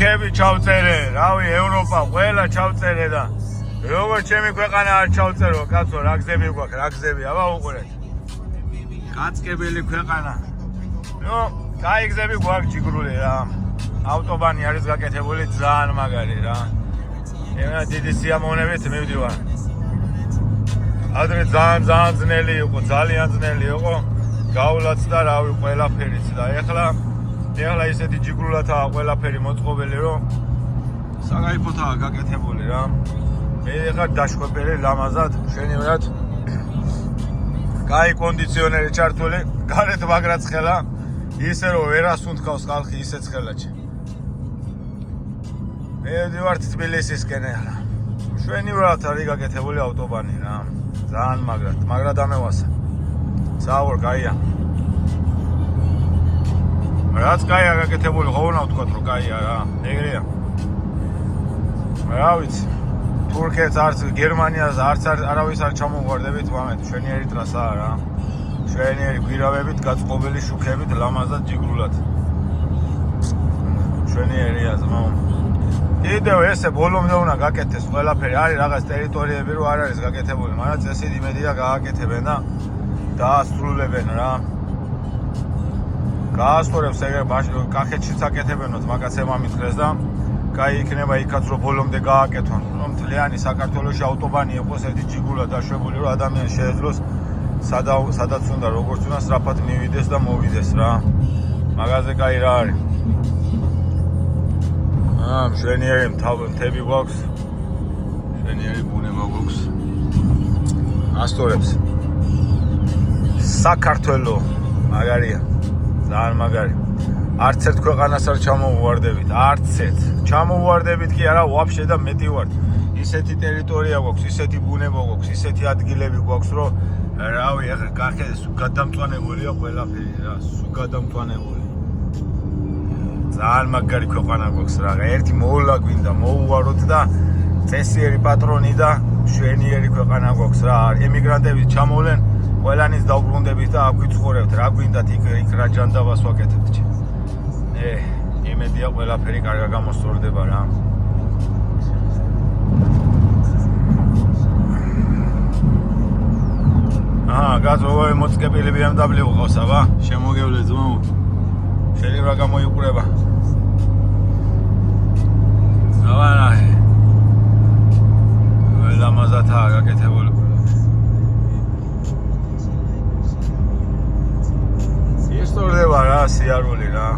ბანკები ჩავწერე, რავი, ევროპა ყველა ჩავწერე და როგორ ჩემი ქვეყანა არ ჩავწერო, კაცო, რა გზები გვაქვს, რა გზები, აბა უყურეთ. კაცკებელი ქვეყანა. ნუ, კაი გზები გვაქვს ჯიგრული რა. ავტობანი არის გაკეთებული ძალიან მაგარი რა. ემენა დიდი სიამოვნებით მივდივარ. ადრე ძალიან ძნელი იყო, ძალიან ძნელი იყო. გავლაც და რავი, ყველაფერიც და ეხლა ისეთი ჯიგრულათაა ყველაფერი მოწყობილი, რომ საგაიფოთაა გაკეთებული რა. მე ეხლა დაშვებელი ლამაზად, შენივრად. კაი კონდიციონერი ჩართული, გარეთ მაგრა ცხელა, ისე რომ ვერას უნთქავს ხალხი ისე ცხელაჩი. მე ვდივართ თბილისისკენ ეხლა. შენივრად არის გაკეთებული ავტობანი რა. ძალიან მაგრად ამევასა. საუბარ კაია. რაც კაია გაკეთებული, ხო უნდა ვთქვათ რომ კაია რა. ეგრეა. რა ვიცი. თურქეთს არც გერმანიას არც არავის არ ჩამოვარდებით, მამეთ, ჩვენიერი ტრასაა რა. ჩვენიერი გვირავებით, გაწყობილი შუქებით, ლამაზად ჯიგრულად. ჩვენიერია ზმო. კიდევ ესე ბოლომდე უნდა გაკეთდეს ყველაფერი, არის რაღაც ტერიტორიები რომ არ არის გაკეთებული, მაგრამ წესით იმედია გააკეთებენ და დაასრულებენ რა. გაასწორებს ეგრე კახეთშიც აკეთებენოთ, მაგაცემ ამითხრეს და კაი იქნება იქაც რომ ბოლომდე გააკეთონ, რომ მთლიანი საქართველოში ავტობანი იყოს ერთი ჯიგრულად დაშვებული, რომ ადამიანს შეეძლოს სადაც უნდა, როგორც უნდა სწრაფად მივიდეს და მოვიდეს რა. მაგაზე კაი რა არის. მშვენიერი მთები გვაქვს, მშვენიერი ბუნება გვაქვს. ასწორებს. საქართველო მაგარია, ძალიან მაგარი. არც ერთ ქვეყანას არ ჩამოვუვარდებით, არც ერთ. ჩამოვუვარდებით კი არა, ვაფშე და მეტი ვართ. ისეთი ტერიტორია გვაქვს, ისეთი ბუნება გვაქვს, ისეთი ადგილები გვაქვს, რომ რავი, ახლა კახეთი სულ გადამწვანებულია ყველაფერი რა, სულ გადამწვანებული. ძალიან მაგარი ქვეყანა გვაქვს რა. ერთი მოვლა გვინდა, მოუვაროთ და წესიერი პატრონი და მშვენიერი ქვეყანა გვაქვს რა. ემიგრანტები ჩამოვლენ, ყველანის დაუბრუნდებით და აქ ვიცხოვრებთ, რა გვინდათ იქ რა ჯანდაბას ვაკეთებთ. იმედია ყველაფერი კარგად გამოსწორდება რა. გაზ როგორი მოწყებილი BMW ყავს, აბა, შემოგევლე ძმო. შეიძლება გამოიყურება. აბა ნახე. ლამაზადაა გაკეთებული. ისტორდება რა, სიარული რა.